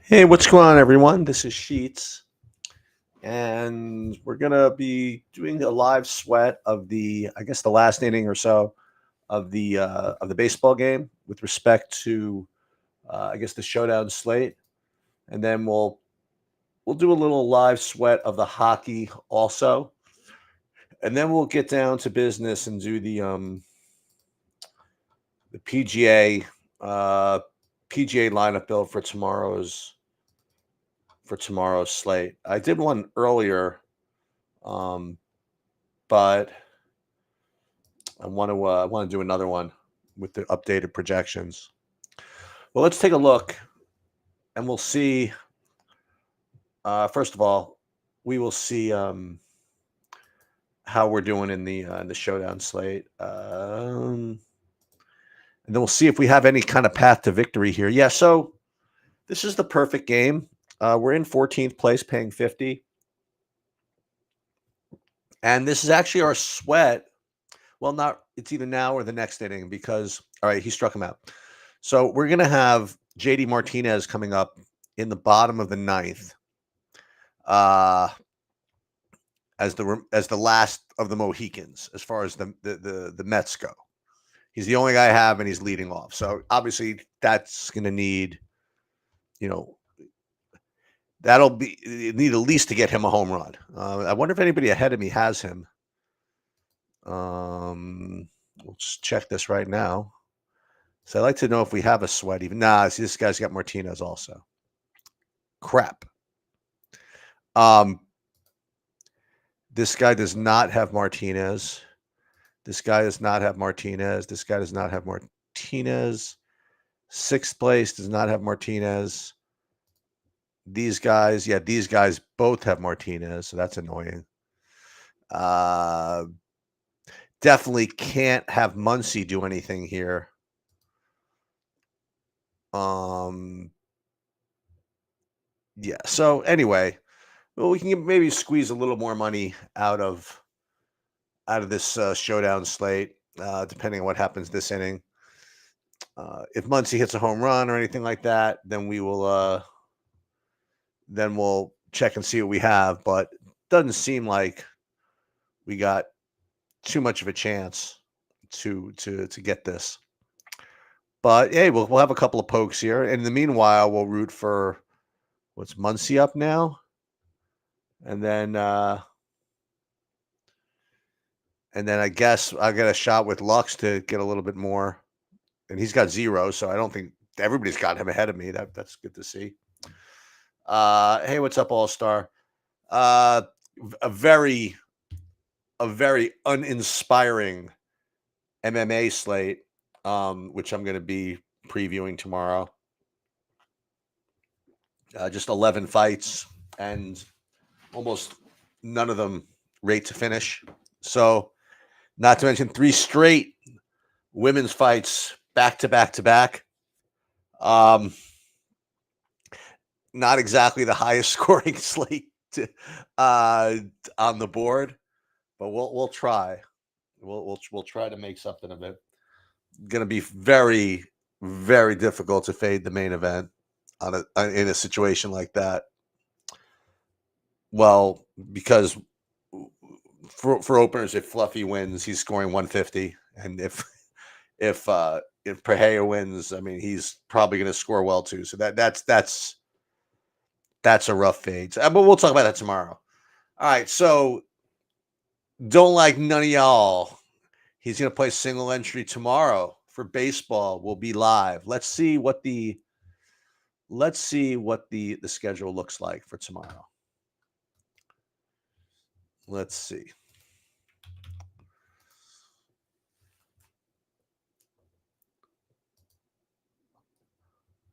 Hey, what's going on, everyone? This is Sheets, and we're gonna be doing a live sweat of I guess, the last inning or so of the baseball game with respect to, I guess, the showdown slate, and then we'll do a little live sweat of the hockey also, and then we'll get down to business and do the uh, PGA lineup build for tomorrow's slate. I did one earlier. Um, but I want to do another one with the updated projections. Well, let's take a look, and we'll see. First of all, we will see how we're doing in the showdown slate, and then we'll see if we have any kind of path to victory here. Yeah, so this is the perfect game. We're in 14th place, paying 50, and this is actually our sweat. Well, not it's either now or the next inning because all right, he struck him out. So we're gonna have JD Martinez coming up in the bottom of the ninth, uh, as the last of the Mohicans as far as the Mets go. He's the only guy I have, and he's leading off. So obviously that's gonna need, you know, that'll be need at least to get him a home run. I wonder if anybody ahead of me has him. We'll just check this right now. So I'd like to know if we have a sweat even. Nah, see, this guy's got Martinez also. Crap. Um, this guy does not have Martinez. This guy does not have Martinez. This guy does not have Martinez. Sixth place does not have Martinez. These guys both have Martinez, so that's annoying. Uh, definitely can't have Muncy do anything here. Yeah. So anyway, well, we can maybe squeeze a little more money out of this showdown slate, depending on what happens this inning. If Muncy hits a home run or anything like that, then we'll check and see what we have. But it doesn't seem like we got too much of a chance to get this. But hey, we'll have a couple of pokes here. And in the meanwhile, we'll root for what's Muncy up now, and then I guess I get a shot with Lux to get a little bit more. And he's got 0, so I don't think everybody's got him ahead of me. That's good to see. Hey, what's up, All Star? Uh, a very uninspiring MMA slate, which I'm going to be previewing tomorrow. Just 11 fights, and almost none of them rate to finish. So, not to mention 3 straight women's fights back to back to back. Not exactly the highest scoring slate on the board, but we'll try. We'll try to make something of it. Going to be very, very difficult to fade the main event in a situation like that. Well, because for openers, if Fluffy wins, he's scoring 150, and if Pereira wins, I mean, he's probably going to score well too. So that's a rough fade. But we'll talk about that tomorrow. All right, so don't like none of y'all. He's going to play single entry tomorrow for baseball. We'll be live. Let's see what the schedule looks like for tomorrow. Let's see.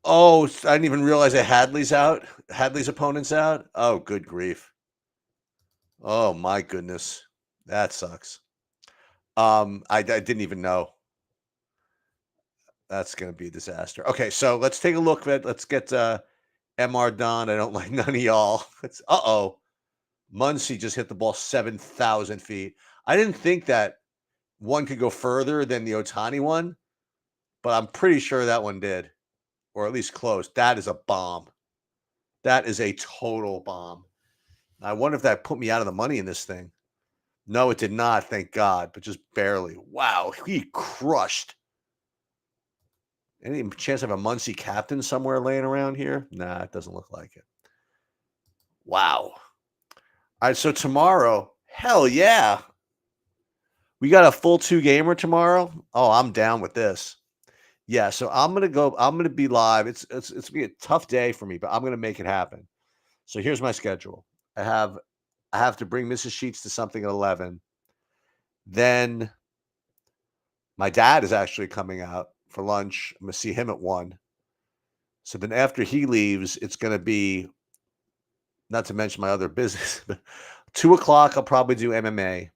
Oh, I didn't even realize that Hadley's out. Hadley's opponent's out. Oh, good grief. Oh my goodness, that sucks. I didn't even know. That's going to be a disaster. Okay, so let's take a look at. Let's get MR done. I don't like none of y'all. Muncy just hit the ball 7,000 feet. I didn't think that one could go further than the Ohtani one, but I'm pretty sure that one did, or at least close. That is a bomb. That is a total bomb. I wonder if that put me out of the money in this thing. No, it did not, thank God, but just barely. Wow, he crushed. Any chance I have a Muncie captain somewhere laying around here? Nah, it doesn't look like it. Wow. All right, so tomorrow, hell yeah. We got a full 2-gamer tomorrow. Oh, I'm down with this. Yeah, so I'm gonna be live. It's gonna be a tough day for me, but I'm gonna make it happen. So here's my schedule. I have to bring Mrs. Sheets to something at 11. Then my dad is actually coming out for lunch. I'm gonna see him at 1. So then after he leaves, it's gonna be, not to mention my other business, but 2 o'clock I'll probably do MMA.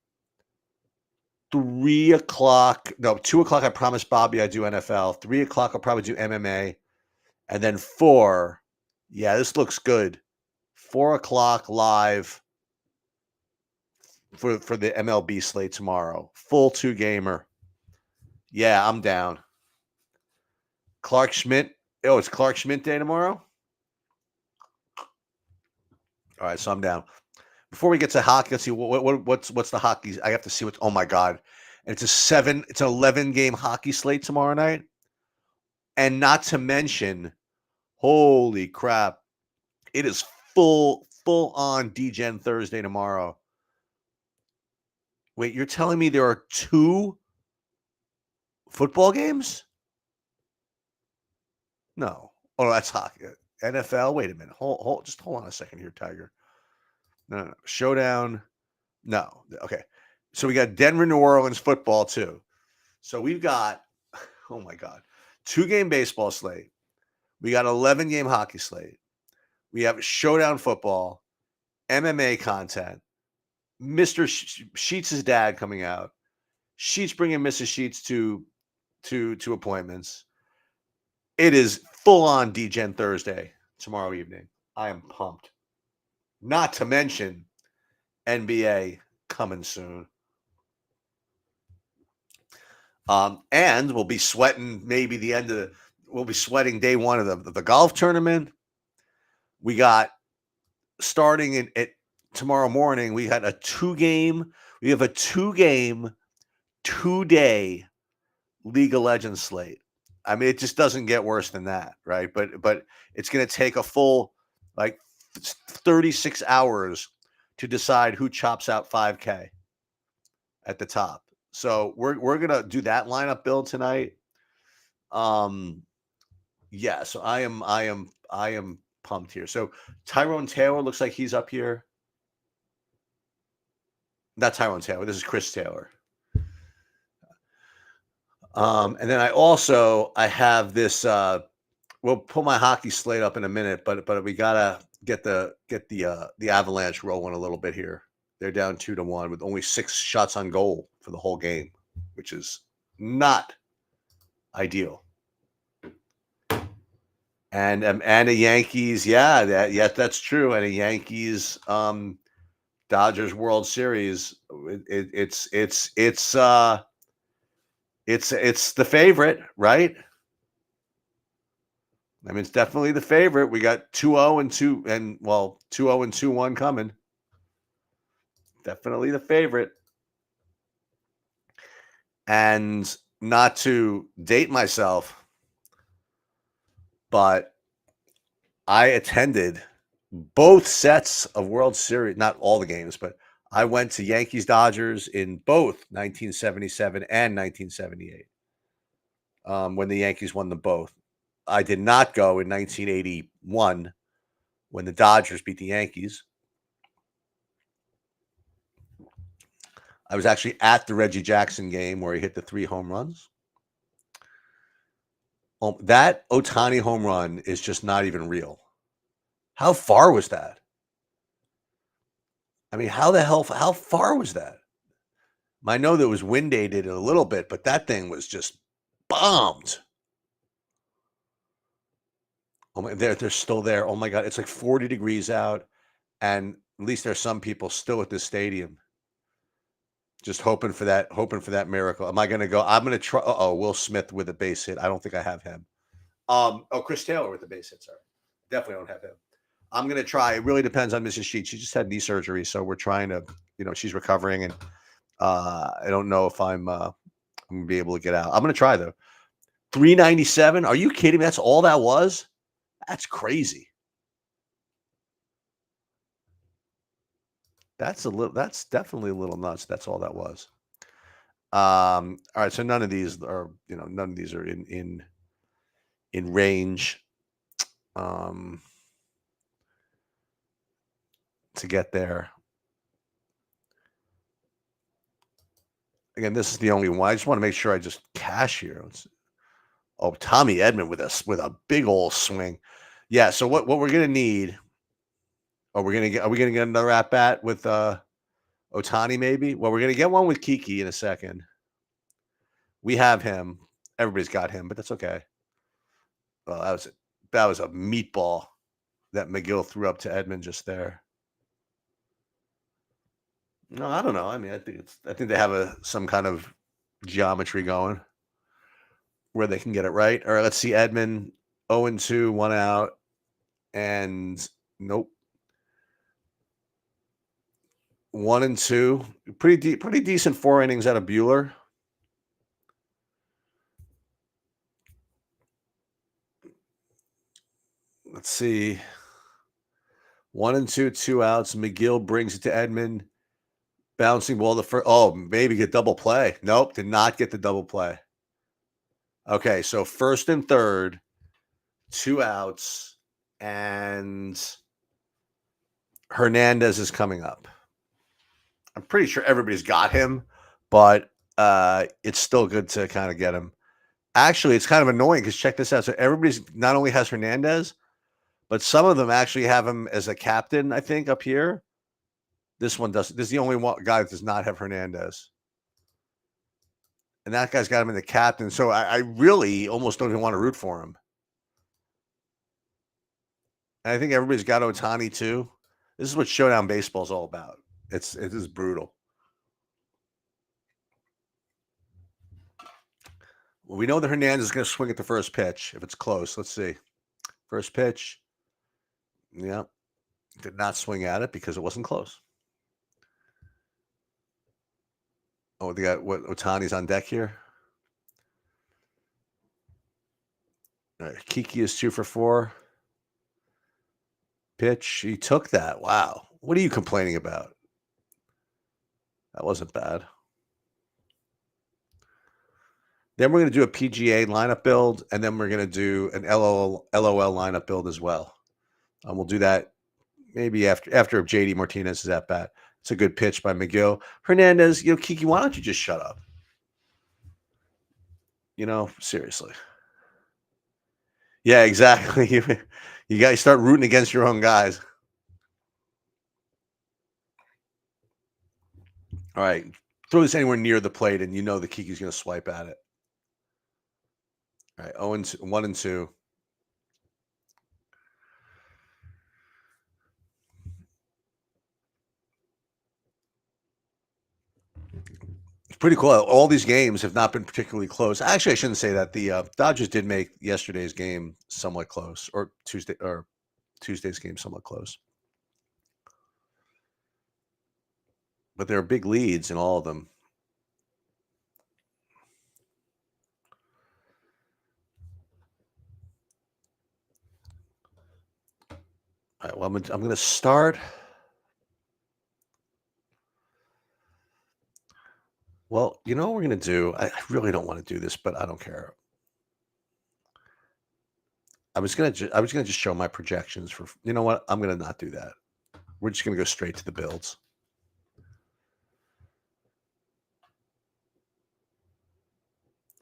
3 o'clock, no, 2 o'clock I promised Bobby I'd do NFL. 3 o'clock I'll probably do MMA. And then 4, yeah, this looks good. 4 o'clock live for the MLB slate tomorrow. Full 2-gamer. Yeah, I'm down. Clark Schmidt. Oh, it's Clark Schmidt day tomorrow? All right, so I'm down. Before we get to hockey, let's see what's the hockey. I have to see what. Oh my God, and it's an 11-game hockey slate tomorrow night, and not to mention, holy crap, it is full on DGen Thursday tomorrow. Wait, you're telling me there are 2 football games? No. Oh, that's hockey. NFL. Wait a minute. Just hold on a second here, Tiger. No. Showdown. No. Okay. So we got Denver, New Orleans football too. So we've got, oh my God, 2-game baseball slate. We got 11-game hockey slate. We have showdown football, MMA content. Mr. Sheets' dad coming out. Sheets bringing Mrs. Sheets to appointments. It is full on DGen Thursday tomorrow evening. I am pumped. Not to mention NBA coming soon. And we'll be sweating we'll be sweating day 1 of the golf tournament. We got starting at tomorrow morning. We have a 2-game, 2-day League of Legends slate. I mean, it just doesn't get worse than that, right? But it's going to take a full 36 hours to decide who chops out 5K at the top. So we're gonna do that lineup build tonight. Yeah. So I am pumped here. So Tyrone Taylor looks like he's up here. Not Tyrone Taylor. This is Chris Taylor. And then I have this. We'll pull my hockey slate up in a minute, but we gotta get the Avalanche rolling a little bit here. They're down 2-1 with only 6 shots on goal for the whole game, which is not ideal. And the Yankees, that's true. And the Yankees, Dodgers World Series, it's the favorite, right? I mean, it's definitely the favorite. We got 2-0 and 2-0 and 2-1 coming. Definitely the favorite. And not to date myself, but I attended both sets of World Series, not all the games, but I went to Yankees Dodgers in both 1977 and 1978 when the Yankees won them both. I did not go in 1981 when the Dodgers beat the Yankees. I was actually at the Reggie Jackson game where he hit the 3 home runs. That Ohtani home run is just not even real. How far was that? I mean, how far was that? I know that was wind aided a little bit, but that thing was just bombed. Oh my, they're still there. Oh my God, it's like 40 degrees out, and at least there's some people still at this stadium, just hoping for that miracle. Am I going to go? I'm going to try. Will Smith with a base hit. I don't think I have him. Chris Taylor with the base hit. Sorry, definitely don't have him. I'm going to try. It really depends on Mrs. Sheet. She just had knee surgery, so we're trying to, she's recovering, and I don't know if I'm going to be able to get out. I'm going to try though. 397. Are you kidding me? That's all that was? That's crazy. That's definitely a little nuts. That's all that was. All right. So none of these are, in range to get there. Again, this is the only one. I just want to make sure I just cash here. Oh, Tommy Edman with a big old swing. Yeah. So what we're gonna need? Are we gonna get another at bat with Ohtani? Maybe. Well, we're gonna get one with Kiki in a second. We have him. Everybody's got him, but that's okay. Well, that was a meatball that McGill threw up to Edman just there. No, I don't know. I mean, I think they have some kind of geometry going where they can get it right. All right, let's see. Edman 0-2, 1 out, and nope. 1-2. Pretty decent 4 innings out of Bueller. Let's see. 1-2, 2 outs. McGill brings it to Edman. Bouncing ball to first. Oh, maybe get double play. Nope, did not get the double play. Okay, so first and third, 2 outs, and Hernandez is coming up. I'm pretty sure everybody's got him, but it's still good to kind of get him. Actually, it's kind of annoying because check this out. So everybody's not only has Hernandez, but some of them actually have him as a captain, I think, up here. This one doesn't. This is the only guy that does not have Hernandez. And that guy's got him in the captain. So I really almost don't even want to root for him. And I think everybody's got Ohtani too. This is what Showdown Baseball is all about. It is brutal. Well, we know that Hernandez is going to swing at the first pitch if it's close. Let's see. First pitch. Yeah. Did not swing at it because it wasn't close. Oh, they got what? Ohtani's on deck here. All right, Kiki is 2 for 4. Pitch. He took that. Wow. What are you complaining about? That wasn't bad. Then we're going to do a PGA lineup build, and then we're going to do an LOL lineup build as well. We'll do that maybe after JD Martinez is at bat. It's a good pitch by McGill. Hernandez, Kiki, why don't you just shut up? Seriously. Yeah, exactly. You got to start rooting against your own guys. All right. Throw this anywhere near the plate, and the Kiki's going to swipe at it. All right. 1-2. It's pretty cool. All these games have not been particularly close. Actually, I shouldn't say that. The Dodgers did make yesterday's game somewhat close, or Tuesday's game somewhat close. But there are big leads in all of them. All right, well, I'm going to start. Well, you know what we're going to do? I really don't want to do this, but I don't care. I was going to just show my projections for. You know what? I'm going to not do that. We're just going to go straight to the builds.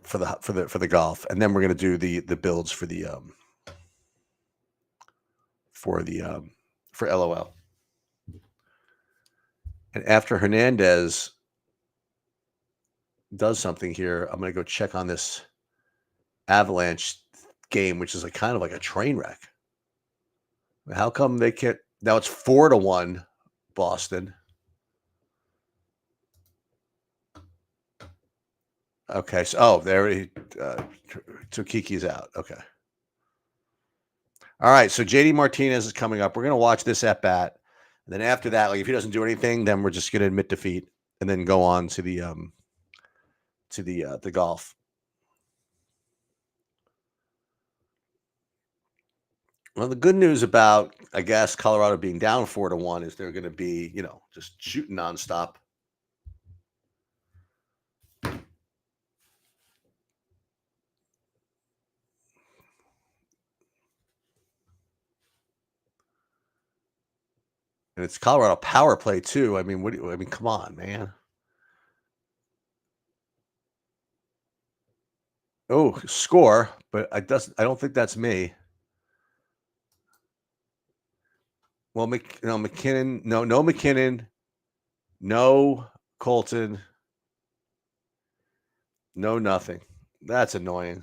For the golf, and then we're going to do the builds for for LOL. And after Hernandez does something here, I'm going to go check on this Avalanche game, which is kind of like a train wreck. How come they can't? Now it's 4-1 Boston. Okay, so there he so Kiki's out. Okay. All right, so JD Martinez is coming up. We're gonna watch this at bat, and then after that, like if he doesn't do anything, then we're just gonna admit defeat and then go on to the golf. Well, the good news about, I guess, Colorado being down 4-1 is they're going to be, just shooting nonstop. And it's Colorado power play too. I mean, come on, man. Oh, score, but I don't think that's me. Well, McKinnon, no McKinnon, no Colton, no nothing. That's annoying.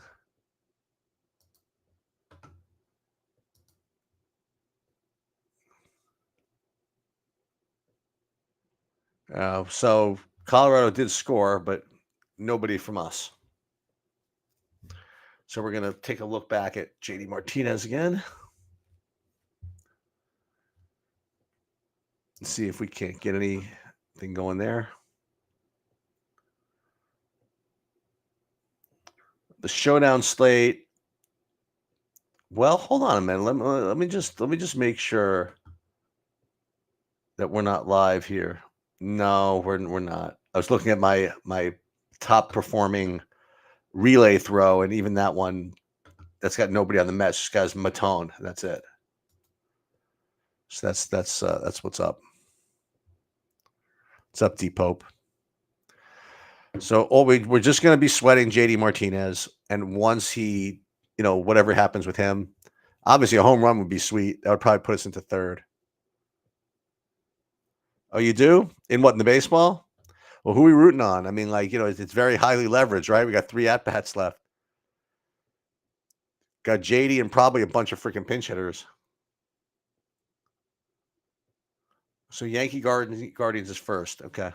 So Colorado did score, but nobody from us. So we're going to take a look back at JD Martinez again. Let's see if we can't get anything going there. The showdown slate. Well, hold on a minute. Let me just make sure that we're not live here. No, we're not. I was looking at my top performing relay throw, and even that one, that's got nobody on the Mets. Just got Matone. That's it. So that's what's up. What's up, D Pope? So we're just going to be sweating JD Martinez, and once he, whatever happens with him, obviously a home run would be sweet. That would probably put us into third. Oh, you do? In what, in the baseball? Well, who are we rooting on? I mean, it's very highly leveraged, right? We got 3 at-bats left. Got JD and probably a bunch of freaking pinch hitters. So Yankee Guardians is first. Okay.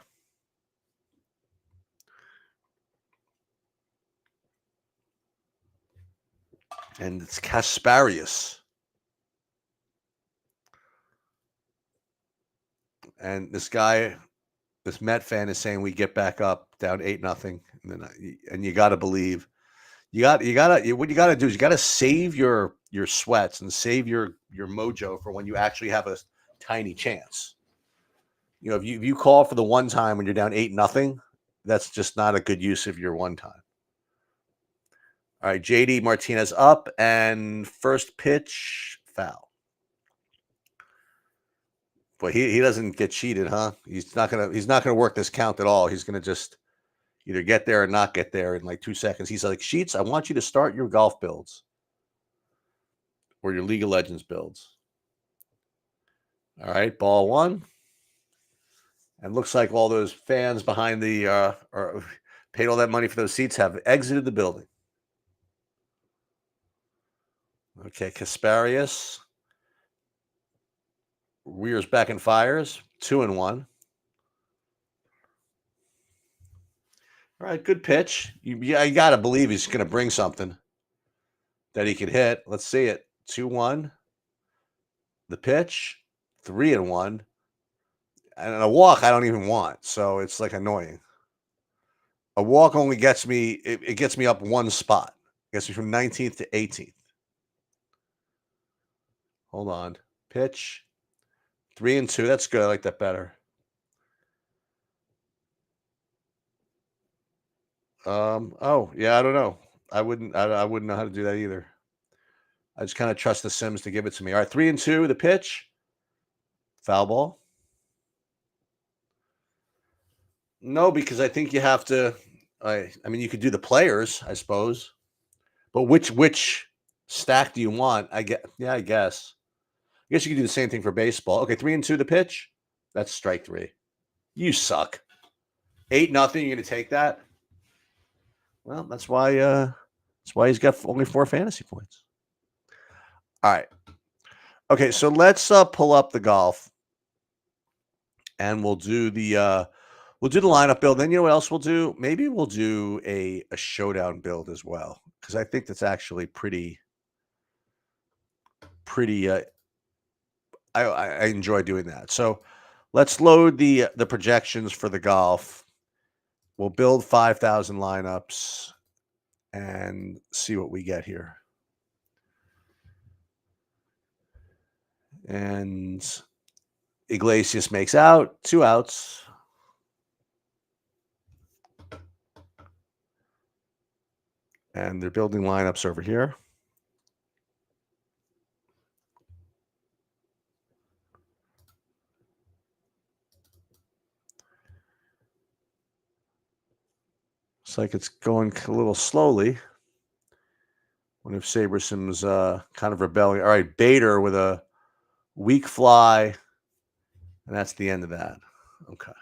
And it's Kasparius. And this Met fan is saying we get back up down 8-0. And you got to believe. What you got to do is you got to save your sweats and save your mojo for when you actually have a tiny chance. If you call for the one time when you're down 8-0, that's just not a good use of your one time. All right, JD Martinez up and first pitch foul. But he doesn't get cheated, huh? He's not gonna work this count at all. He's gonna just either get there or not get there in like 2 seconds. He's like, Sheets, I want you to start your golf builds or your League of Legends builds. All right, ball 1. And looks like all those fans behind the or paid all that money for those seats have exited the building. Okay, Kasparius rears back and fires 2-1. All right, good pitch. You got to believe he's going to bring something that he can hit. Let's see it. 2-1. The pitch 3-1. And a walk I don't even want, so it's like annoying. A walk only gets me, it gets me up 1 spot. It gets me from 19th to 18th. Hold on. Pitch 3-2. That's good. I like that better. Oh, yeah, I don't know. I wouldn't know how to do that either. I just kind of trust the Sims to give it to me. All right, 3-2, the pitch. Foul ball. No, because I think you have to. I mean, you could do the players, I suppose, but which stack do you want? I guess. Yeah, I guess. I guess you could do the same thing for baseball. Okay, 3-2, the pitch. That's strike 3. You suck. 8-0. You're going to take that? Well, that's why he's got only 4 fantasy points. All right. Okay, so let's pull up the golf, and we'll do the lineup build. Then you know what else we'll do? Maybe we'll do a showdown build as well, because I think that's actually pretty pretty. I enjoy doing that. So let's load the projections for the golf. We'll build 5,000 lineups and see what we get here. And Iglesias makes out, 2 outs. And they're building lineups over here. Looks like it's going a little slowly. What if Sabersim's kind of rebelling? All right, Bader with a weak fly. And that's the end of that. Okay.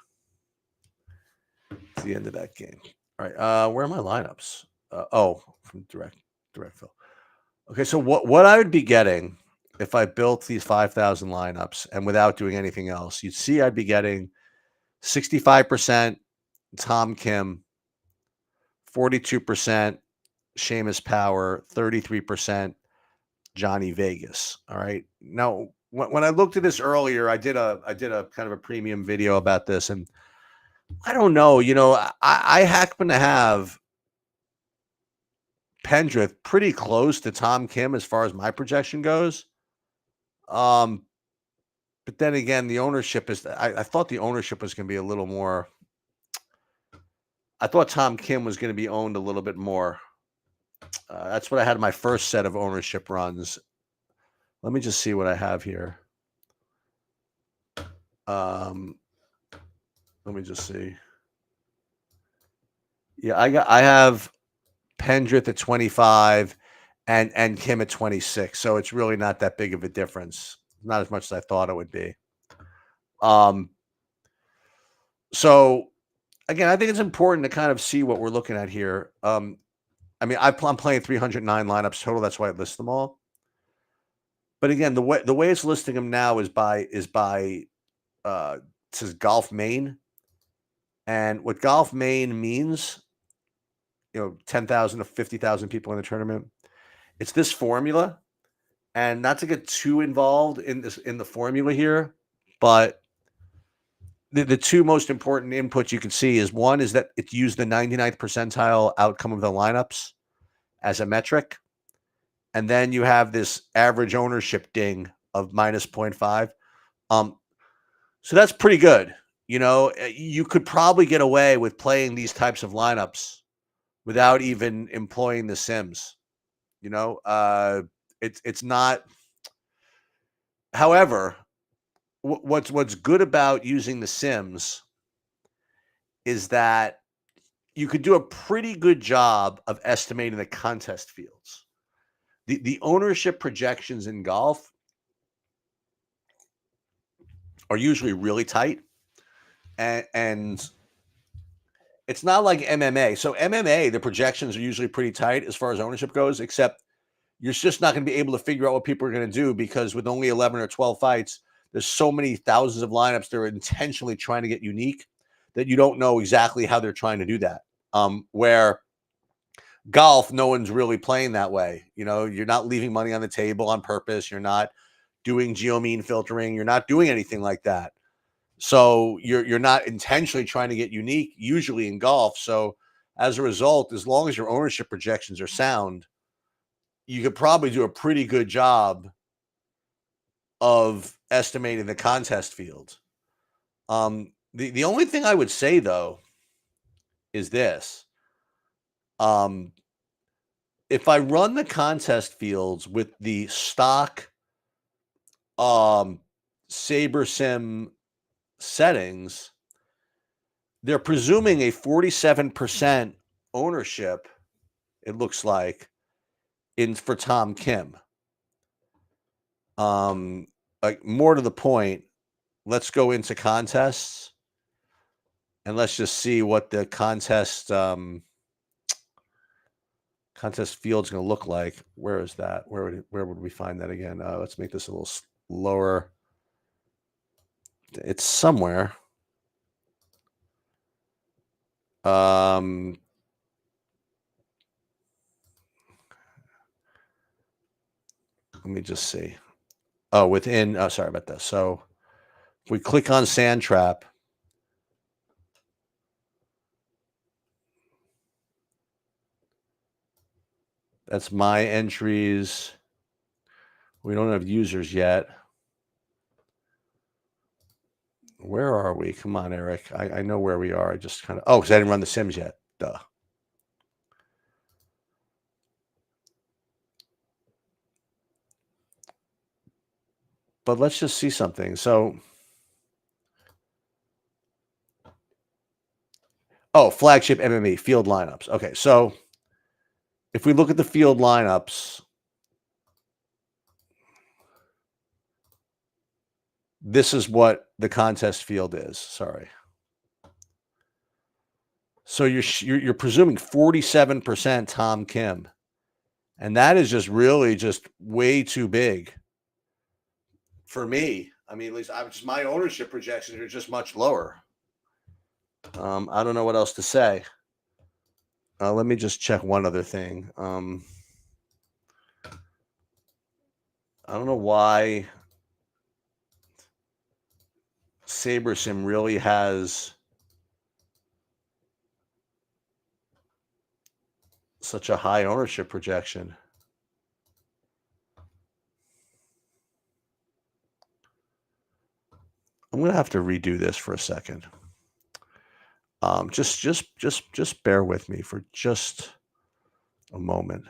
It's the end of that game. All right. Where are my lineups? From direct fill. Okay, so what I would be getting if I built these 5,000 lineups and without doing anything else, you'd see I'd be getting 65% Tom Kim, 42% Seamus Power, 33% Johnny Vegas. All right. Now, when I looked at this earlier, I did a kind of a premium video about this, and I don't know. I happen to have Pendrith pretty close to Tom Kim as far as my projection goes. But then again, the ownership is. I thought the ownership was going to be a little more. I thought Tom Kim was going to be owned a little bit more. That's what I had in my first set of ownership runs. Let me just see what I have here. Let me just see. Yeah, I have Pendrith at 25 and Kim at 26. So it's really not that big of a difference. Not as much as I thought it would be. So again, I think it's important to kind of see what we're looking at here. I'm playing 309 lineups total. That's why I list them all. But again, the way it's listing them now is by it says Golf Main. And what Golf Main means, 10,000 to 50,000 people in the tournament. It's this formula, and not to get too involved in the formula here, but the two most important inputs you can see is one is that it used the 99th percentile outcome of the lineups as a metric. And then you have this average ownership ding of minus 0.5. So that's pretty good. You could probably get away with playing these types of lineups without even employing the Sims. It's not. However, what's good about using the Sims is that you could do a pretty good job of estimating the contest fields. The ownership projections in golf are usually really tight, and it's not like MMA. So MMA, the projections are usually pretty tight as far as ownership goes, except you're just not going to be able to figure out what people are going to do because with only 11 or 12 fights, there's so many thousands of lineups that are intentionally trying to get unique that you don't know exactly how they're trying to do that. Where golf, no one's really playing that way. You're not leaving money on the table on purpose. You're not doing geomean filtering. You're not doing anything like that. So you're not intentionally trying to get unique usually in golf. So as a result, as long as your ownership projections are sound, you could probably do a pretty good job of estimating the contest field. The only thing I would say though is this. If I run the contest fields with the stock SaberSim settings, they're presuming a 47% ownership, it looks like, for Tom Kim. Like more to the point, let's go into contests and let's just see what the contest field's going to look like. Where is that? Where would we find that again? Let's make this a little lower. It's somewhere. Let me just see. Oh, within. Oh, sorry about this. So if we click on Sand Trap, that's my entries. We don't have users yet. Where are we? Come on, Eric. I know where we are. I just kind of. Oh, because I didn't run the Sims yet. Duh. But let's just see something. So, oh, flagship MME field lineups. Okay, so if we look at the field lineups, this is what the contest field is. Sorry. So you're presuming 47% Tom Kim, and that is just really just way too big for me. I mean, at least my ownership projections are just much lower. I don't know what else to say. Let me just check one other thing. I don't know why SaberSim really has such a high ownership projection. I'm gonna have to redo this for a second. Just bear with me for just a moment.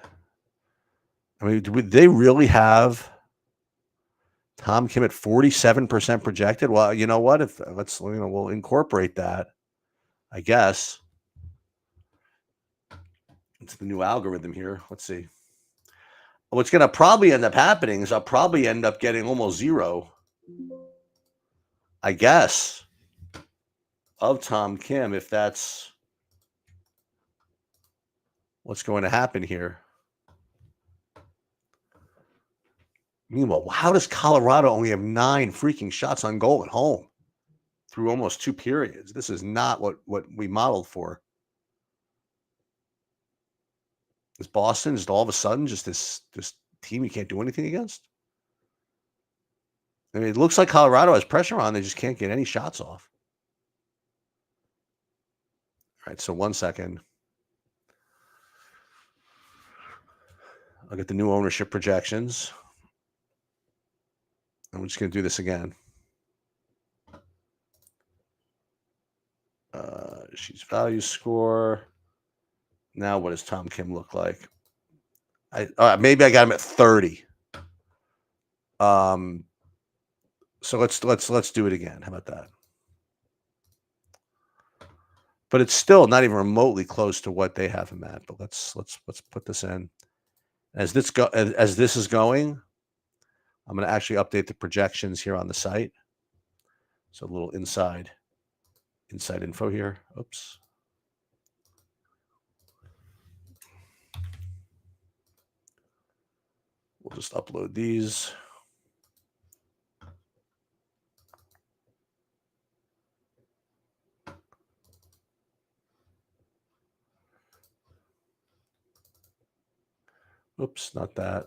I mean, would they really have Tom Kim at 47% projected? Well, you know what? If we'll incorporate that, I guess. It's the new algorithm here. Let's see. What's going to probably end up happening is I'll probably end up getting almost zero, I guess, of Tom Kim, if that's what's going to happen here. Meanwhile, how does Colorado only have 9 freaking shots on goal at home through almost 2 periods? This is not what we modeled for. Is Boston just all of a sudden just this team you can't do anything against? I mean, it looks like Colorado has pressure on. They just can't get any shots off. All right, so 1 second. I'll get the new ownership projections. I'm just going to do this again. She's value score. Now, what does Tom Kim look like? Maybe I got him at 30. So let's do it again. How about that? But it's still not even remotely close to what they have him at. But let's put this in. As this is going, I'm going to actually update the projections here on the site. So a little inside info here. Oops. We'll just upload these. Oops, not that.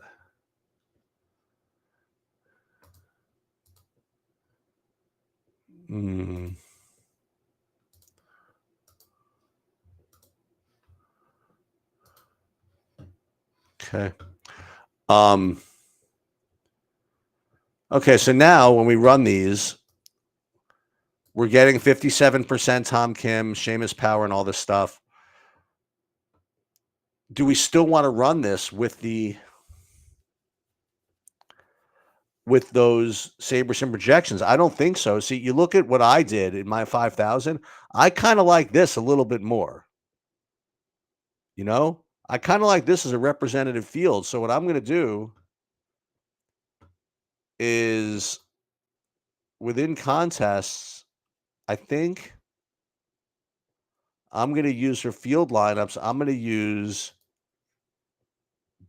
Okay. Okay, so now when we run these, we're getting 57% Tom Kim, Seamus Power, and all this stuff. Do we still want to run this with those SaberSim projections? I don't think so. See, you look at what I did in my 5,000. I kind of like this a little bit more. You know, I kind of like this as a representative field. So what I'm going to do is within contests, I think I'm going to use for field lineups. I'm going to use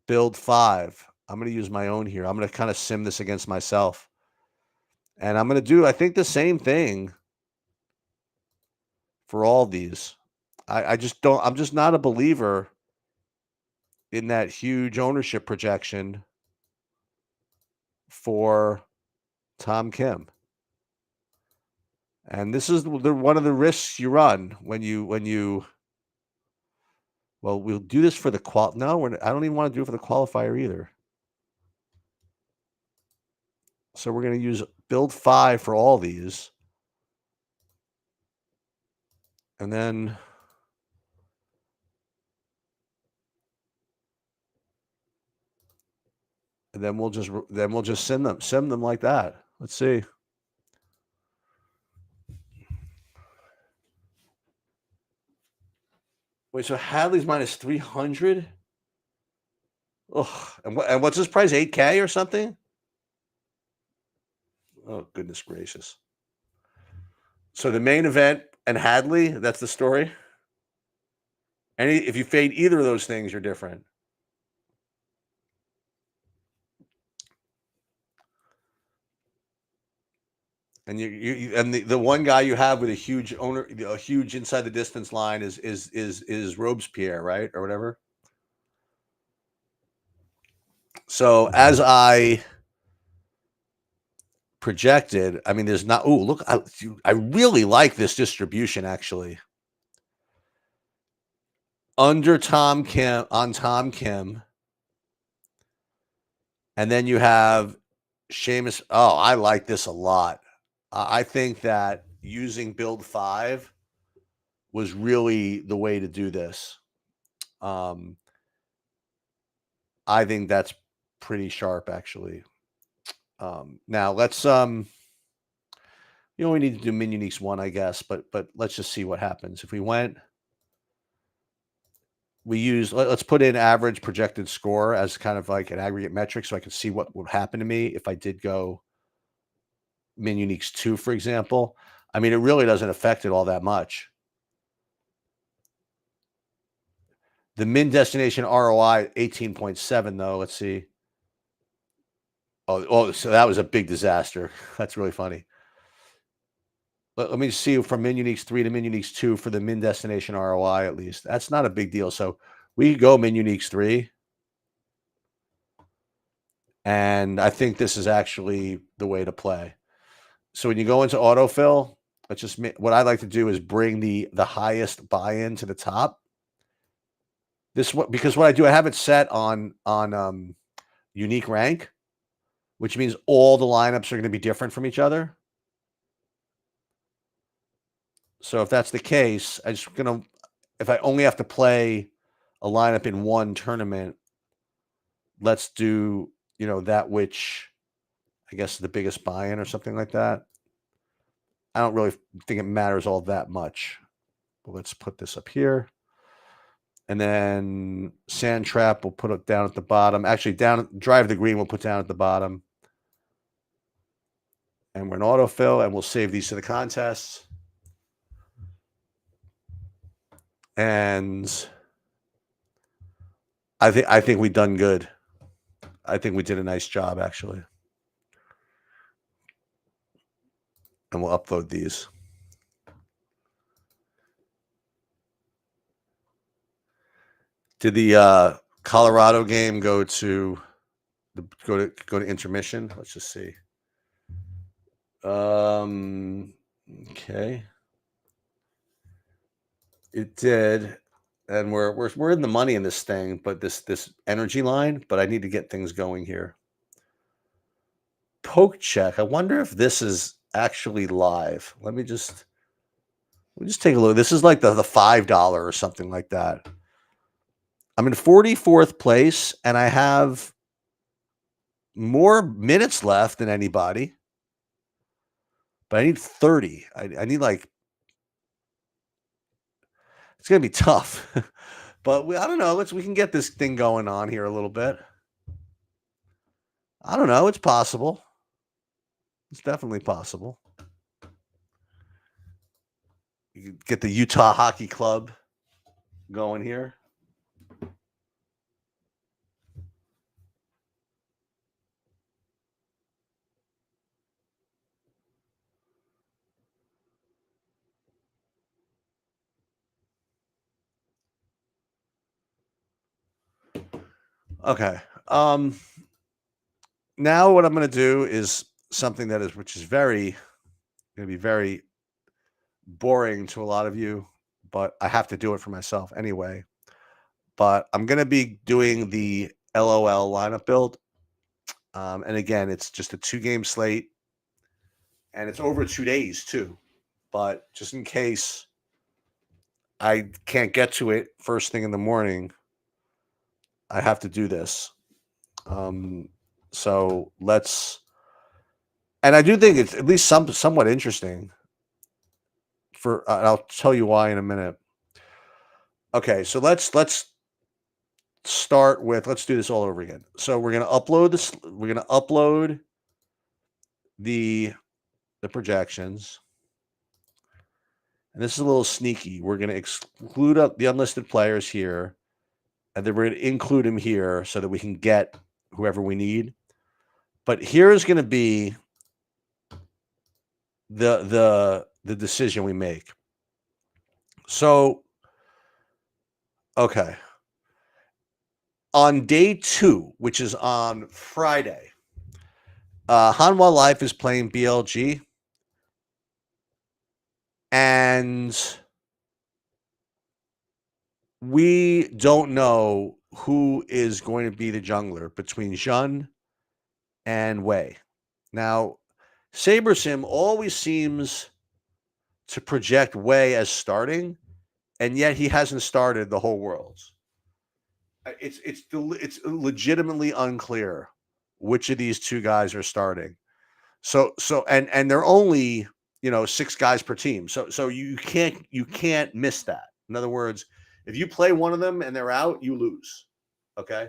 build 5. I'm going to use my own here. I'm going to kind of sim this against myself. And I'm going to do, I think, the same thing for all these. I'm just not a believer in that huge ownership projection for Tom Kim. And this is one of the risks you run when you well, we'll do this for the no, I don't even want to do it for the qualifier either. So we're going to use build 5 for all these. And then we'll just send them like that. Let's see. Wait, so Hadley's minus 300? Oh, and what's his price? 8K or something? Oh, goodness gracious. So the main event and Hadley, that's the story? If you fade either of those things, you're different. And the one guy you have with a huge inside the distance line is Robespierre, right? Or whatever. So as I projected, I mean, there's not. Oh, look, I really like this distribution actually. Under Tom Kim on Tom Kim, and then you have Seamus. Oh, I like this a lot. I think that using build 5 was really the way to do this. I think that's pretty sharp, actually. Now let's we need to do min uniques 1, I guess, but let's just see what happens. If we let's put in average projected score as kind of like an aggregate metric so I can see what would happen to me if I did go min uniques 2, for example. I mean, it really doesn't affect it all that much. The min destination ROI 18.7 though. Let's see. Oh, so that was a big disaster. That's really funny. Let me see from min uniques 3 to min uniques 2 for the min destination ROI at least. That's not a big deal. So we could go min uniques 3. And I think this is actually the way to play. So when you go into autofill, what I like to do is bring the highest buy-in to the top. Because what I do, I have it set on unique rank, which means all the lineups are going to be different from each other. So if that's the case, if I only have to play a lineup in one tournament, let's do, that which I guess the biggest buy-in or something like that. I don't really think it matters all that much. But let's put this up here. And then Sand Trap, we'll put it down at the bottom. Actually, Drive the Green, we'll put down at the bottom. And we're in autofill, and we'll save these to the contests. And I think we've done good. I think we did a nice job, actually. And we'll upload these. Did the Colorado game go to intermission? Let's just see. Okay. It did. And we're in the money in this thing, but this energy line, but I need to get things going here. Poke check. I wonder if this is actually live. Let me just take a look. This is like the $5 or something like that. I'm in 44th place, and I have more minutes left than anybody. But I need 30. I need it's going to be tough. But I don't know. We can get this thing going on here a little bit. I don't know. It's possible. It's definitely possible. You get the Utah Hockey Club going here. Okay. Now what I'm going to do is something which is going to be very boring to a lot of you, but I have to do it for myself anyway. But I'm going to be doing the LOL lineup build. And again, it's just a 2-game slate, and it's over 2 days too. But just in case I can't get to it first thing in the morning, I have to do this. So let's, and I do think it's at least somewhat interesting. I'll tell you why in a minute. Okay, so let's start with, let's do this all over again. So we're gonna upload this. We're gonna upload the projections, and this is a little sneaky. We're gonna exclude up the unlisted players here, and then we're gonna include them here so that we can get whoever we need. But here is gonna be the decision we make. So, okay. On day 2, which is on Friday, Hanwha Life is playing BLG, and we don't know who is going to be the jungler between Jun and Wei. Now, SaberSim always seems to project Wei as starting, and yet he hasn't started the whole Worlds. It's legitimately unclear which of these two guys are starting. So and they're only 6 guys per team. So you can't miss that. In other words, if you play one of them and they're out, you lose. Okay.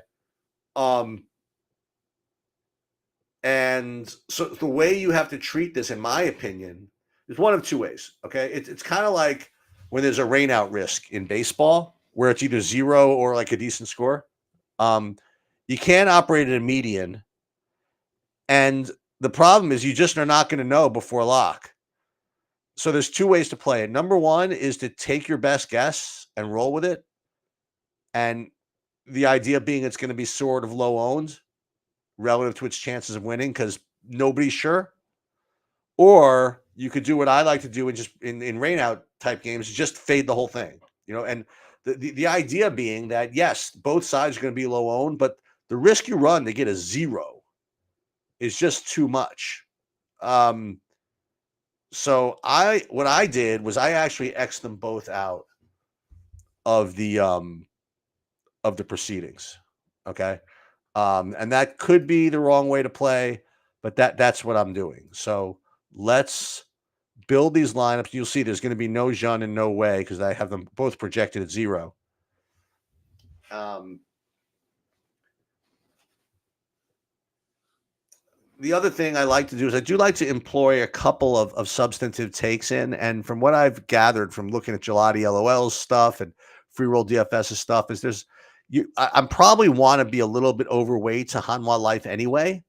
And so the way you have to treat this, in my opinion, is one of 2 ways. Okay. It's kind of like when there's a rainout risk in baseball, where it's either 0 or like a decent score. You can't operate at a median. And the problem is you just are not going to know before lock. So there's 2 ways to play it. Number 1 is to take your best guess and roll with it. And the idea being it's going to be sort of low owned relative to its chances of winning because nobody's sure. Or you could do what I like to do and just in rain out type games, just fade the whole thing. And the idea being that, yes, both sides are going to be low owned, but the risk you run to get a 0 is just too much. So what I did was I actually X'd them both out of the proceedings. Okay. And that could be the wrong way to play, but that's what I'm doing. So let's build these lineups. You'll see there's going to be no Jun and no Wei because I have them both projected at 0. The other thing I like to do is I do like to employ a couple of substantive takes in. And from what I've gathered from looking at Gelati LOL's stuff and Free Roll DFS's stuff is I probably want to be a little bit overweight to Hanwha Life anyway.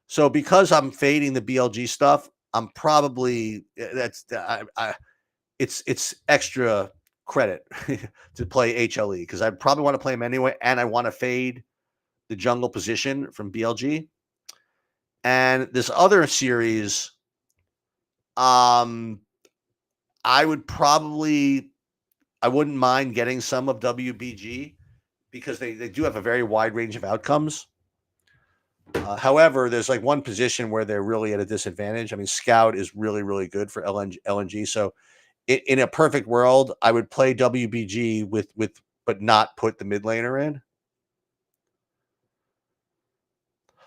So because I'm fading the BLG stuff, I'm probably it's extra credit to play HLE because I probably want to play him anyway, and I want to fade the jungle position from BLG. And this other series, I wouldn't mind getting some of WBG because they do have a very wide range of outcomes. However, there's like one position where they're really at a disadvantage. I mean, Scout is really, really good for LNG. So in a perfect world, I would play WBG but not put the mid laner in.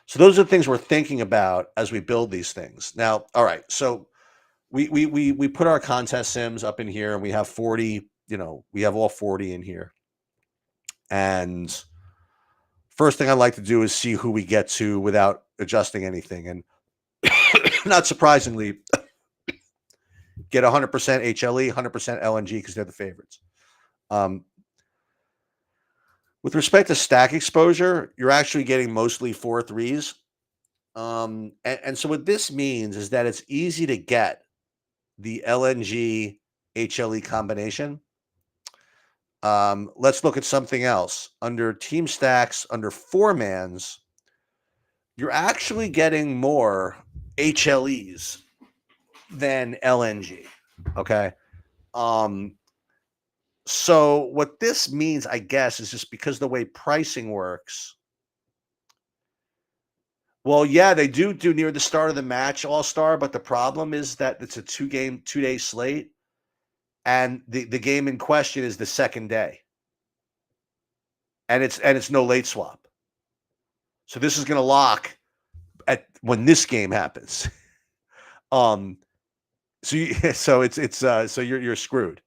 So those are the things we're thinking about as we build these things. Now, all right. So we put our contest sims up in here, and we have 40. We have all 40 in here. And first thing I'd like to do is see who we get to without adjusting anything. And not surprisingly, get 100% HLE, 100% LNG because they're the favorites. With respect to stack exposure, you're actually getting mostly 4-3s. And so what this means is that it's easy to get the LNG HLE combination. Let's look at something else. Under team stacks, under 4-mans, you're actually getting more HLEs than LNG. Okay. So what this means, I guess, is just because the way pricing works. Well, yeah, they do near the start of the match All-Star, but the problem is that it's a 2-day slate, and the game in question is the second day. And it's no late swap. So this is going to lock at when this game happens. So so you're screwed.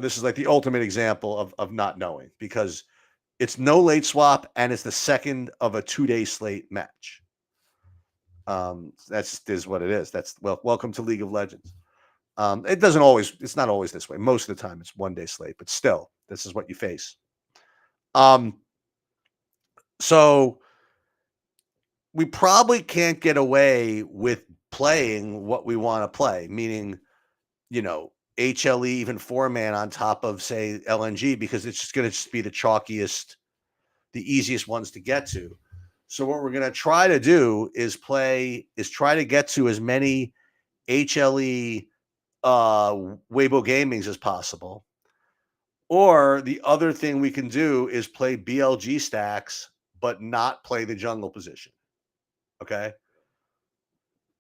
This is like the ultimate example of not knowing, because it's no late swap and it's the second of a 2-day slate match. That's just is what it is. That's welcome to League of Legends. It's not always this way. Most of the time it's 1-day slate, but still, this is what you face. So we probably can't get away with playing what we want to play, meaning, HLE, even 4-man on top of, say, LNG, because it's just going to be the chalkiest, the easiest ones to get to. So what we're going to try to do is try to get to as many HLE Weibo Gamings as possible. Or the other thing we can do is play BLG stacks, but not play the jungle position. Okay.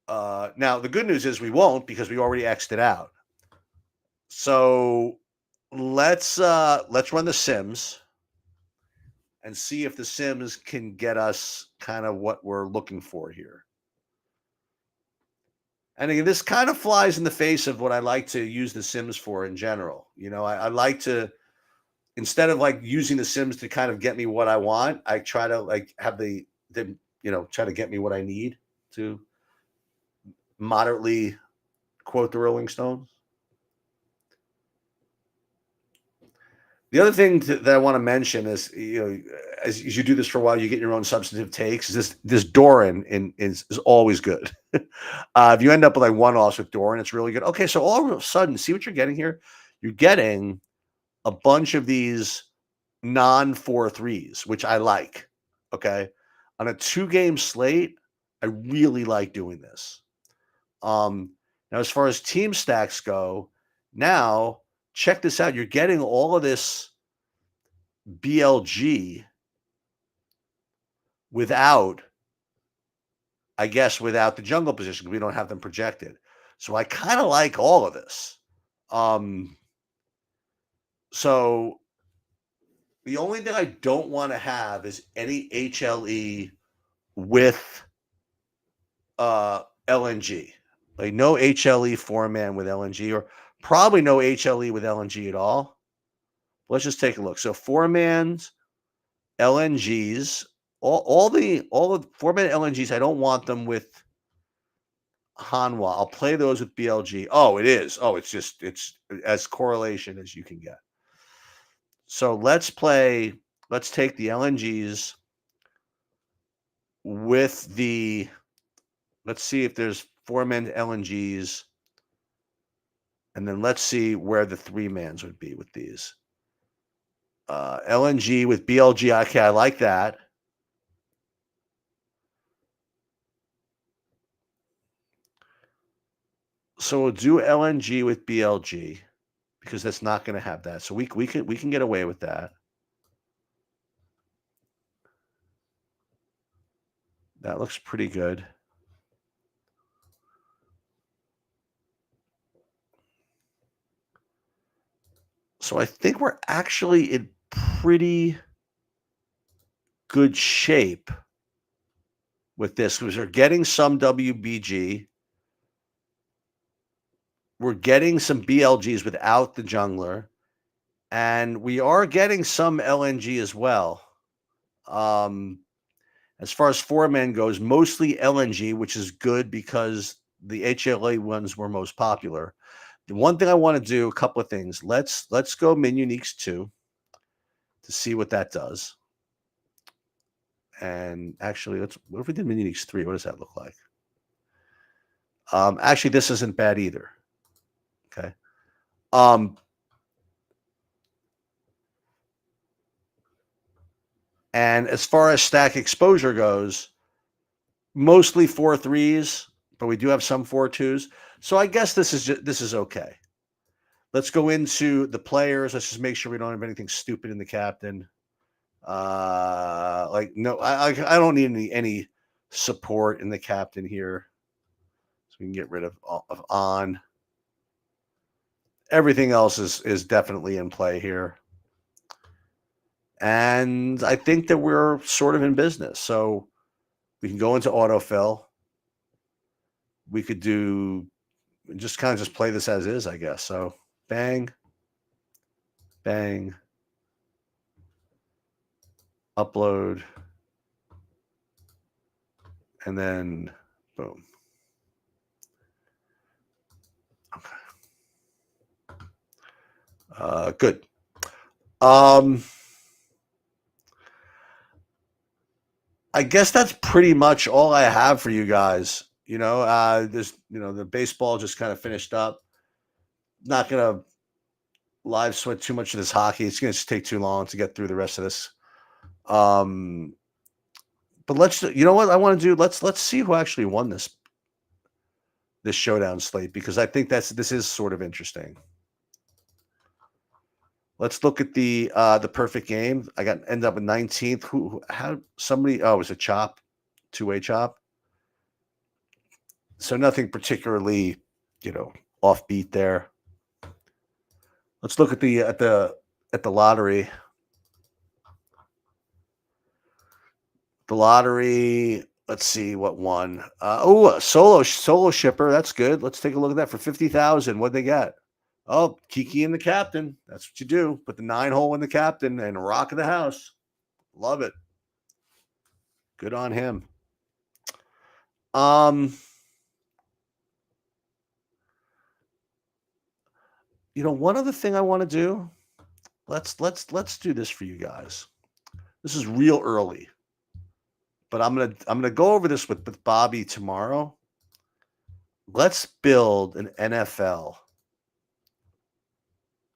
Now the good news is we won't, because we already X'd it out. So let's run the Sims and see if the Sims can get us kind of what we're looking for here. And again, this kind of flies in the face of what I like to use the Sims for in general. I like to, instead of like using the Sims to kind of get me what I want, I try to like have the try to get me what I need to moderately quote the Rolling Stones. The other thing that I want to mention is, as you do this for a while, you get your own substantive takes. This Doran is always good. If you end up with like one-offs with Doran, it's really good. Okay, so all of a sudden, see what you're getting here? You're getting a bunch of these non-4-3s, which I like. Okay, on a 2-game slate, I really like doing this. Now, as far as team stacks go, now check this out. You're getting all of this BLG without the jungle position. We don't have them projected. So I kind of like all of this. So the only thing I don't want to have is any HLE with LNG. Like no HLE 4-man with LNG, or probably no HLE with LNG at all. Let's just take a look. So 4-mans, LNGs, all the 4-man LNGs, I don't want them with Hanwha. I'll play those with BLG. Oh, it is. Oh, it's as correlation as you can get. So let's take the LNGs with let's see if there's 4-man LNGs, and then let's see where the 3-mans would be with these. LNG with BLG. Okay, I like that. So we'll do LNG with BLG, because that's not going to have that. So we can get away with that. That looks pretty good. So I think we're actually in pretty good shape with this, because we're getting some WBG. We're getting some BLGs without the jungler, and we are getting some LNG as well. As far as 4-man goes, mostly LNG, which is good because the HLA ones were most popular. The one thing I want to do, a couple of things. Let's go Min Uniques 2 to see what that does. And actually, what if we did Min Uniques 3? What does that look like? Actually, this isn't bad either. Okay. And as far as stack exposure goes, mostly 4-3s, but we do have some 4-2s. So I guess this is okay. Let's go into the players. Let's just make sure we don't have anything stupid in the captain. Like no, I don't need any support in the captain here, so we can get rid of on. Everything else is definitely in play here, and I think that we're sort of in business. So we can go into autofill. We could do just kind of just play this as is, I guess. So bang, bang, upload, and then boom. Okay. Good. I guess that's pretty much all I have for you guys. There's the baseball just kind of finished up. Not gonna live sweat too much of this hockey. It's gonna just take too long to get through the rest of this. Um, but you know what I want to do? Let's see who actually won this showdown slate, because I think this is sort of interesting. Let's look at the perfect game. I end up with 19th. How somebody? Oh, it was a chop, 2-way chop. So nothing particularly, offbeat there. Let's look at the lottery. The lottery. Let's see what won. A solo shipper. That's good. Let's take a look at that for 50,000. What'd they get? Oh, Kiki and the captain. That's what you do. Put the 9-hole in the captain and rock the house. Love it. Good on him. One other thing I want to do. Let's do this for you guys. This is real early, but I'm gonna go over this with Bobby tomorrow. Let's build an NFL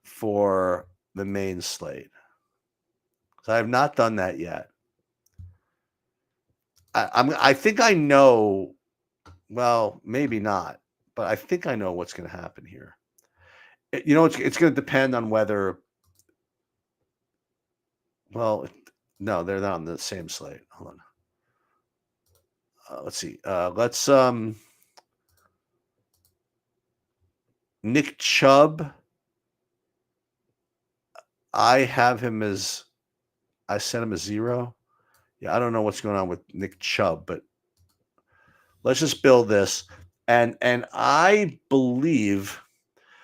for the main slate. I have not done that yet. I think I know. Well, maybe not, but I think I know what's going to happen here. It's going to depend on whether. Well, no, they're not on the same slate. Hold on. Let's see. Let's Nick Chubb. I have him as. I set him as 0. Yeah, I don't know what's going on with Nick Chubb, but let's just build this. And I believe.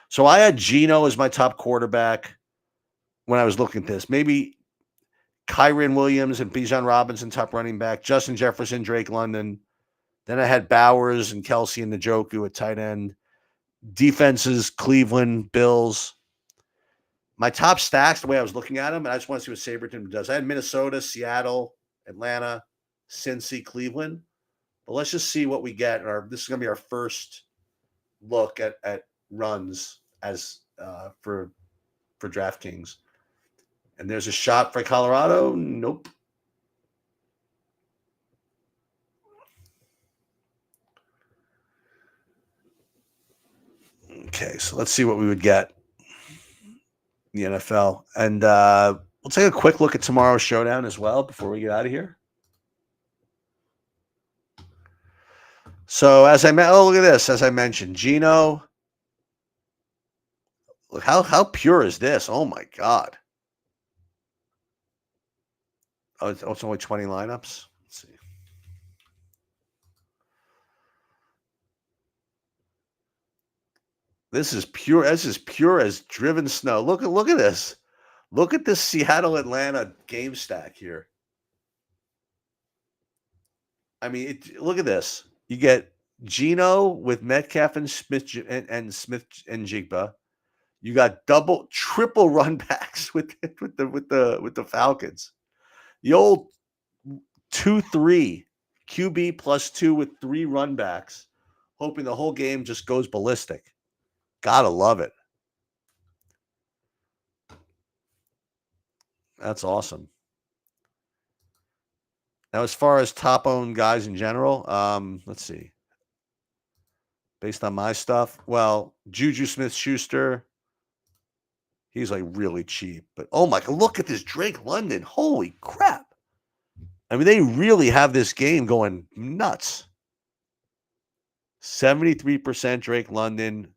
So I had Geno as my top quarterback when I was looking at this. Maybe Kyren Williams and Bijan Robinson top running back, Justin Jefferson, Drake London. Then I had Bowers and Kelsey and Njoku at tight end. Defenses, Cleveland, Bills. My top stacks, the way I was looking at them, and I just want to see what Saberton does. I had Minnesota, Seattle, Atlanta, Cincy, Cleveland. But let's just see what we get. This is going to be our first look at runs as for DraftKings. And there's a shot for Colorado. Nope. Okay, so let's see what we would get in the NFL. And we'll take a quick look at tomorrow's showdown as well before we get out of here. So look at this. As I mentioned, Geno. Look how pure is this? Oh my God. Oh, it's only 20 lineups. Let's see. This is pure. This is pure as driven snow. Look at this. Look at this Seattle Atlanta game stack here. I mean, look at this. You get Geno with Metcalf and Smith and Jigba. You got triple run backs with the Falcons. The old 2-3 QB plus 2 with 3 run backs, hoping the whole game just goes ballistic. Gotta love it. That's awesome. Now, as far as top-owned guys in general, let's see. Based on my stuff, well, Juju Smith-Schuster, he's like really cheap. But oh my, look at this Drake London. Holy crap. I mean, they really have this game going nuts. 73% Drake London.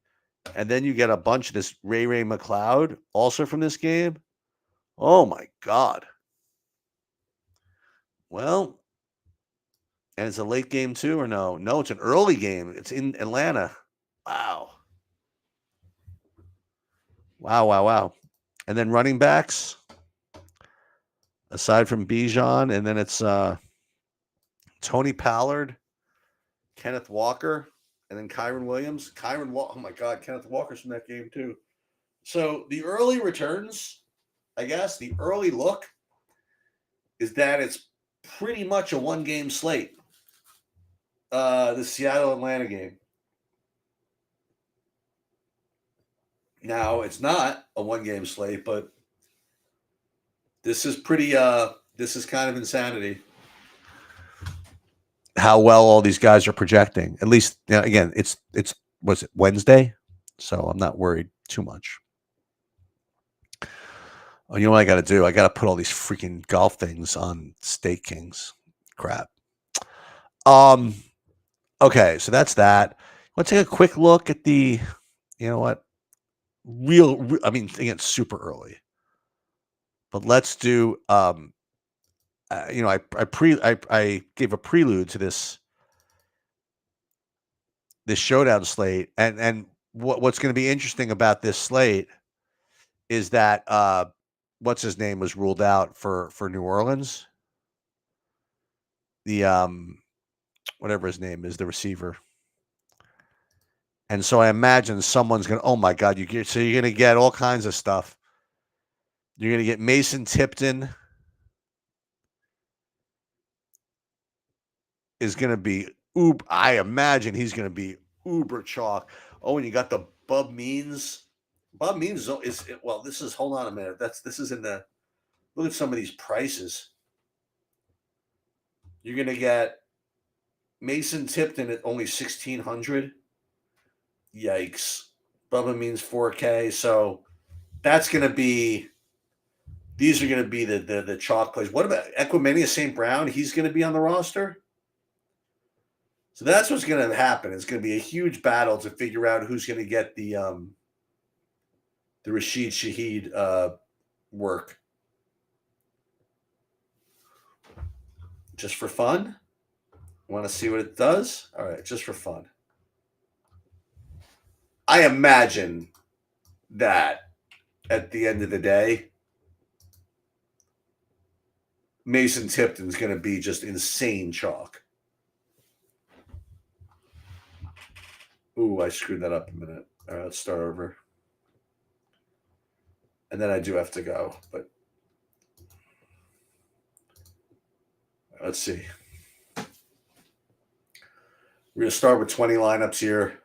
And then you get a bunch of this Ray McLeod also from this game. Oh my God. Well, and it's a late game too, or no? No, it's an early game. It's in Atlanta. Wow. Wow. And then running backs, aside from Bijan, and then it's Tony Pollard, Kenneth Walker, and then Kyron Williams. Oh my God, Kenneth Walker's from that game too. So the early returns, I guess, the early look is that it's pretty much a one-game slate. The Seattle-Atlanta game. Now, it's not a one-game slate, but this is pretty, this is kind of insanity. How well all these guys are projecting. At least, you know, again, it's was it Wednesday? So I'm not worried too much. Oh, you know what I got to do? I got to put all these freaking golf things on Stake Kings. Crap. Okay, so that's that. Let's take a quick look at the, you know what? I mean, again, super early. But let's do you know, I gave a prelude to this showdown slate, and what's going to be interesting about this slate is that what's his name was ruled out for New Orleans. The whatever his name is, the receiver. And so I imagine someone's going to, oh my God, you're going to get all kinds of stuff. You're going to get Mason Tipton is going to be I imagine he's going to be uber chalk. Oh, and you got the Bub Means. Bub Means is, well, this is, hold on a minute. This is in the, look at some of these prices. You're going to get Mason Tipton at only 1,600. Yikes. Bubba Means 4K. So that's going to be, these are going to be the chalk plays. What about Equimania St. Brown? He's going to be on the roster. So that's what's going to happen. It's going to be a huge battle to figure out who's going to get the Rashid Shaheed work. Just for fun? Want to see what it does? All right, just for fun. I imagine that at the end of the day, Mason Tipton's going to be just insane chalk. Ooh, I screwed that up a minute. All right, let's start over. And then I do have to go, but let's see. We're going to start with 20 lineups here.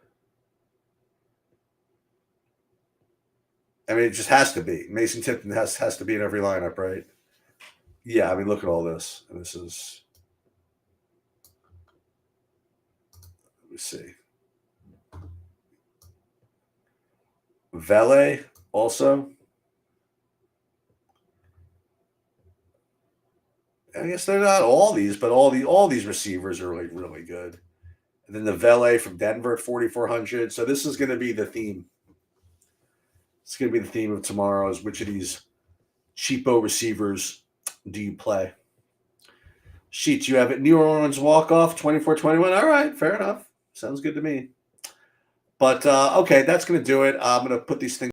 I mean, it just has to be. Mason Tipton has to be in every lineup, right? Yeah, I mean, look at all this. And this is, let me see. Vele also. I guess they're not all these, but all these receivers are really, really good. And then the Vele from Denver at 4,400. So this is going to be the theme. It's going to be the theme of tomorrow is which of these cheapo receivers do you play? Sheets, you have it. New Orleans walk-off, 24-21. All right, fair enough. Sounds good to me. But, okay, that's going to do it. I'm going to put these things